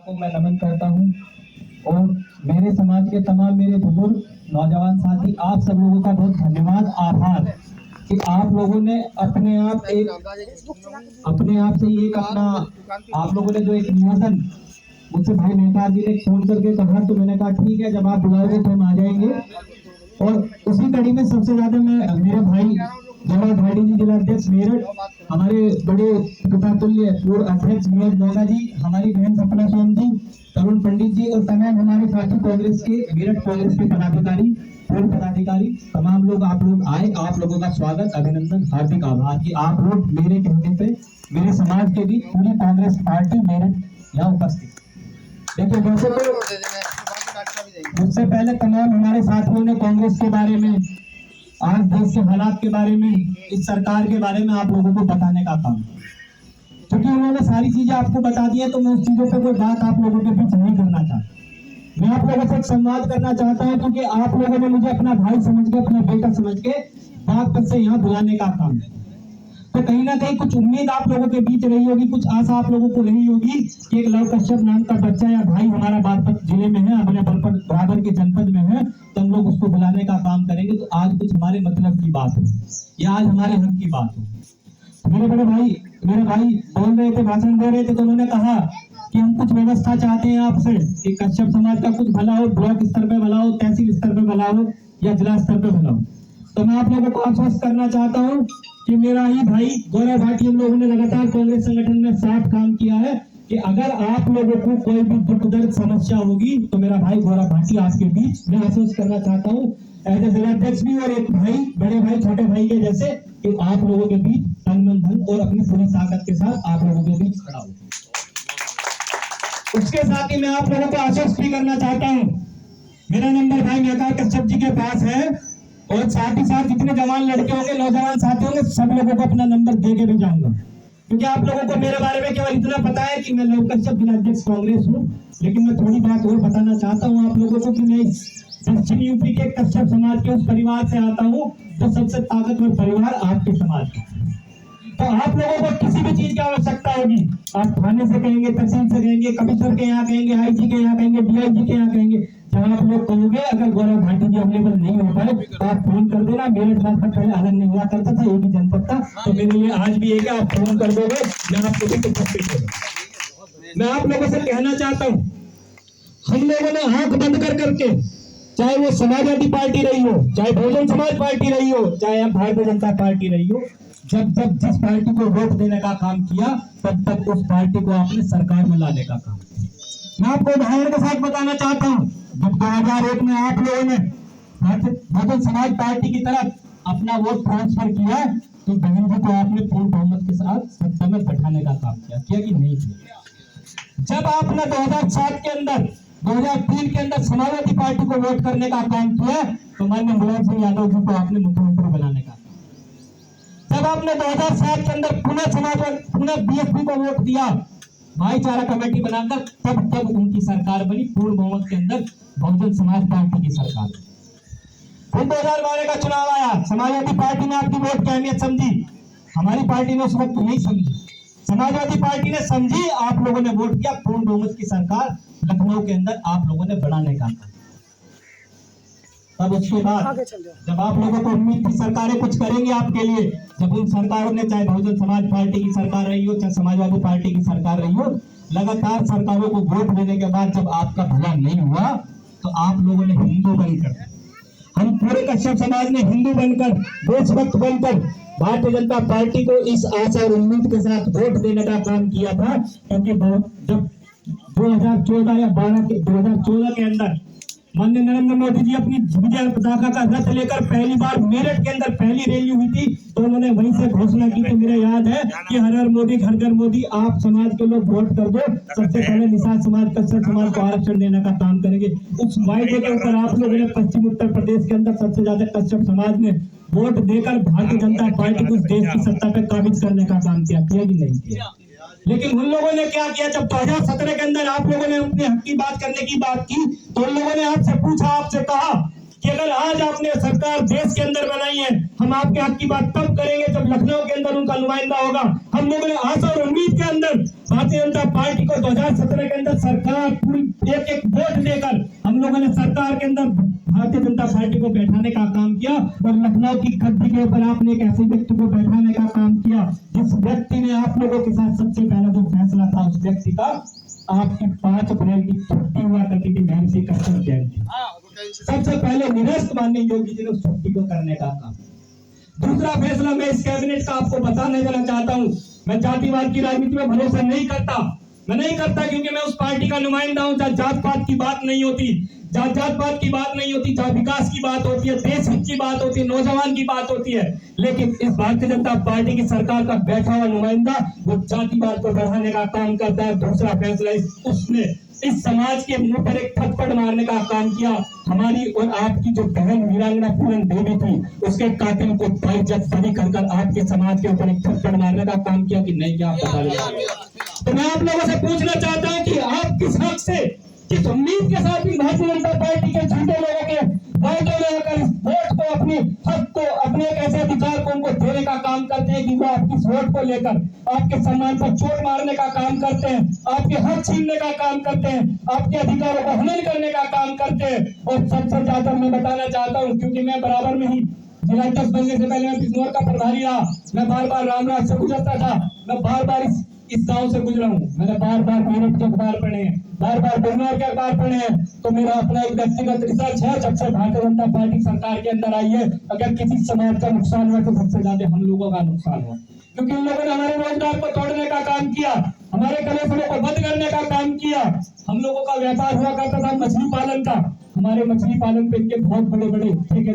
को मैं नमन करता हूँ और मेरे समाज के तमाम मेरे बुजुर्ग नौजवान साथी आप सब लोगों का बहुत धन्यवाद आभार कि आप लोगों ने अपने आप से एक अपना आप लोगों ने जो एक निवेदन मुझसे भाई मेहता जी ने फोन करके कहा तो मैंने कहा ठीक है, जब आप बुलाओगे तो हम आ जाएंगे। और उसी कड़ी में सबसे ज्यादा मैं मेरे भाई गौरव भाटी जी जिला अध्यक्ष मेरठ, हमारे बड़े पितातुल्य पूर्व अध्यक्ष नीरज मोगा जी, हमारी बहन सपना सोम जी, तरुण पंडित जी और तमाम हमारे साथी कांग्रेस के मेरठ कांग्रेस के पदाधिकारी पूर्व पदाधिकारी तमाम लोग आप लोग आए। आप लोगों का स्वागत, अभिनंदन, हार्दिक आभार कि आप लोग मेरे कहने पे मेरे समाज के बीच पूरी कांग्रेस पार्टी मेरठ यहाँ उपस्थित। देखिए वैसे तो मुझसे पहले तमाम हमारे साथियों ने कांग्रेस के बारे में, आज देश के हालात के बारे में, इस सरकार के बारे में आप लोगों को बताने का काम, क्योंकि उन्होंने सारी चीजें आपको बता दी है तो मैं उस चीजों पे कोई बात आप लोगों के बीच नहीं करना चाहता। मैं आप लोगों से एक संवाद करना चाहता हूं क्योंकि आप लोगों ने मुझे अपना भाई समझ के, अपना बेटा समझ के बागपत से यहाँ बुलाने का काम है। तो कहीं ना कहीं कुछ उम्मीद आप लोगों के बीच रही होगी, कुछ आशा आप लोगों को रही होगी कि एक लव कश्यप नाम का बच्चा या भाई हमारा बागपत जिले में है, अपने बराबर के जनपद में है, तो हम लोग उसको बुलाने का काम करेंगे। तो आज कुछ हमारे मतलब की बात हो या आज हमारे हक की बात हो। मेरे भाई बोल रहे थे, भाषण दे रहे थे, तो उन्होंने कहा कि हम कुछ व्यवस्था चाहते हैं आपसे कि कश्यप समाज का कुछ भला हो, ब्लॉक स्तर पे भला हो, तहसील स्तर पे भला हो या जिला स्तर पे भला हो। तो मैं आप लोगों को आश्वस्त करना चाहता हूँ कि मेरा ही भाई गौरव भाटी, हम लोगों ने लगातार कांग्रेस संगठन में साफ काम किया है कि अगर आप लोगों को कोई भी दुख दर्द समस्या होगी तो मेरा भाई गौरव भाटी आपके बीच, मैं आश्वस्त करना चाहता हूँ एज ए जिलाध्यक्ष भी और एक भाई, बड़े भाई छोटे भाई के जैसे, कि आप लोगों के बीच तन मन धन और अपनी पूरी ताकत के साथ आप लोगों के बीच खड़ा हूँ। उसके साथ ही मैं आप लोगों को आश्वस्त भी करना चाहता हूँ, मेरा नंबर भाई मेहता कश्यप जी के पास है और साथ ही साथ जितने जवान लड़के होंगे, नौजवान साथी होंगे, सब लोगों को अपना नंबर दे के भी जाऊंगा। क्योंकि आप लोगों को मेरे बारे में केवल इतना पता है कि मैं लव कश्यप जिलाध्यक्ष कांग्रेस हूँ, लेकिन मैं थोड़ी बात और बताना चाहता हूँ आप लोगों को कि मैं पश्चिम यूपी के कश्यप समाज के उस परिवार से आता हूँ जो सबसे ताकतवर परिवार आपके समाज का। तो आप लोगों को किसी भी चीज की आवश्यकता होगी, आप थाने से कहेंगे, तहसील से कहेंगे, कमिश्नर के यहाँ कहेंगे, आईजी के यहाँ कहेंगे, डीआईजी के यहाँ कहेंगे, जहाँ आप लोग कहोगे अगर गौरव भाटी जी अवेलेबल नहीं हो पाए तो आप फोन कर देना। मेरे साथ पहले अलग नहीं हुआ करता था, एक ही जनपद था, तो मेरे लिए आज भी एक आप फोन कर दोगे, मैं आपको भी उपस्थित होगा। मैं आप लोगों से कहना चाहता हूँ, हम लोगों ने आंख बंद कर करके, चाहे वो समाजवादी पार्टी रही हो, चाहे बहुजन समाज पार्टी रही हो, चाहे भारतीय जनता पार्टी रही हो, जब जिस पार्टी को वोट देने का काम किया तब तक उस पार्टी को आपने सरकार में लाने का काम किया। मैं आपको उदाहरण के साथ बताना चाहता हूँ, जब 2001 में आप लोगों ने बहुजन समाज पार्टी की तरफ अपना वोट ट्रांसफर किया तो बहन जी को आपने पूर्ण बहुमत के साथ सत्ता में बैठाने का काम किया कि नहीं किया? जब आपने 2007 के अंदर, 2003 के अंदर समाजवादी पार्टी को वोट करने का काम किया तो माननीय मुलायम सिंह यादव जी को आपने मुख्यमंत्री बनाने का, जब आपने 2007 के अंदर पुनः बीएसपी को वोट दिया भाईचारा कमेटी बनाकर, तब उनकी सरकार बनी, पूर्ण बहुमत के अंदर बहुजन समाज पार्टी की सरकार। फिर 2012 का चुनाव आया, समाजवादी पार्टी ने आपकी वोट की अहमियत समझी, हमारी पार्टी ने उस वक्त नहीं समझी, समाजवादी पार्टी ने समझी, आप लोगों ने वोट किया, पूर्ण बहुमत की सरकार लखनऊ के अंदर आप लोगों ने बनाने का। तब उसके बाद जब आप लोगों को उम्मीद थी सरकारें कुछ करेंगी आपके लिए, जब उन सरकारों ने, चाहे बहुजन समाज पार्टी की सरकार रही हो, चाहे समाजवादी पार्टी की सरकार रही हो, लगातार सरकारों को वोट देने के बाद जब आपका भला नहीं हुआ तो आप लोगों ने हिंदू बनकर, हम पूरे कश्यप समाज ने हिंदू बनकर, देशभक्त बनकर भारतीय जनता पार्टी को इस आशा और उम्मीद के साथ वोट देने का काम किया था। क्योंकि जब 2014 या 2014 के अंदर माननीय नरेंद्र मोदी जी अपनी विजय पताका का रथ लेकर पहली बार मेरठ के अंदर पहली रैली हुई थी, तो उन्होंने वहीं से घोषणा की थी, मुझे याद है कि हर हर मोदी घर घर मोदी, आप समाज के लोग वोट कर दो, सबसे पहले निषाद समाज, कश्यप समाज को आरक्षण देने का काम करेंगे। उस वायदे के ऊपर आप लोगों ने पश्चिम उत्तर प्रदेश के अंदर सबसे ज्यादा कश्यप समाज ने वोट देकर भारतीय जनता पार्टी को देश की सत्ता पे काबिज करने का काम किया कि नहीं किया? लेकिन उन लोगों ने क्या किया, जब 2017 के अंदर आप लोगों ने अपने हक की बात करने की बात की तो उन लोगों ने आपसे पूछा, आपसे कहा कि अगर आज आपने सरकार देश के अंदर बनाई है, हम आपके हक की बात तब करेंगे जब लखनऊ के अंदर उनका नुमाइंदा होगा। हम लोगों ने आशा और उम्मीद के अंदर भारतीय जनता पार्टी को 2017 के अंदर सरकार पूरी एक एक वोट देकर हम लोगों ने सरकार के अंदर भारतीय जनता पार्टी को बैठाने का काम किया और लखनऊ की गद्दी के ऊपर आपने एक ऐसे व्यक्ति को बैठाने का काम किया जिस व्यक्ति ने आप लोगों के साथ सबसे पहला जो फैसला था उस व्यक्ति का आपकी 5 अप्रैल की छुट्टी हुआ करती थी महर्षि करशन जयंती। सबसे पहले निरस्त माननीय योगी जी ने उस छुट्टी को करने का काम। दूसरा फैसला मैं इस कैबिनेट का आपको बताने देना चाहता हूं, मैं जातिवाद की राजनीति में भरोसा नहीं करता। मैं नहीं करता क्योंकि मैं उस पार्टी का नुमाइंदा हूं जहां जात पात की बात नहीं होती, जहां जात पात की बात नहीं होती, जहां विकास की बात होती है, देश हित की बात होती है, नौजवान की बात होती है। लेकिन इस भारतीय जनता पार्टी की सरकार का बैठा हुआ नुमाइंदा वो जातिवाद को बढ़ाने का काम करता है। दूसरा फैसला उसने इस समाज के मुंह पर एक थप्पड़ मारने का काम किया। हमारी और आपकी जो बहन वीरांगना पूरन देवी थी उसके कातिल को बाइज्जत बरी कर आपके समाज के ऊपर एक थप्पड़ मारने का काम किया कि नहीं किया, आप बता दीजिए। तो मैं आप लोगों से पूछना चाहता हूं कि आप किस हक से, किस उम्मीद के साथ भी भारतीय जनता पार्टी के झूठे लोगों के वायदे में आकर इस वोट को, अपने हक को, अपने एक ऐसे अधिकार को उनको देने का काम करते हैं कि वो आपकी इस वोट को लेकर आपके सम्मान पर चोट मारने का काम करते हैं, आपके हक छीनने का काम करते हैं, आपके अधिकारों को हनन करने का काम करते हैं। और सबसे ज्यादा मैं बताना चाहता हूँ क्योंकि मैं बराबर में ही जिलाध्यक्ष बनने से पहले मैं बिजनौर का प्रभारी रहा, मैं बार बार रामराज से गुजरता था, मैं बार बार इस गांव से गुजरा हूँ, मैंने बार बार मेरठ के अखबार पढ़े हैं, बार बार बिजनौर के अखबार पढ़े हैं। तो मेरा अपना एक व्यक्तिगत रिसर्च है, जब से भारतीय जनता पार्टी सरकार के अंदर आई है अगर किसी समाज का नुकसान हुआ तो सबसे ज्यादा हम लोगों का नुकसान हुआ, क्योंकि इन लोगों ने हमारे रोजगार को तोड़ने का काम किया, हमारे कलेक्शनों को बंद करने का काम किया। हम लोगों का व्यापार हुआ करता था मछली पालन का, हमारे मछली पालन पे इनके बहुत बड़े बड़े ठेकेदार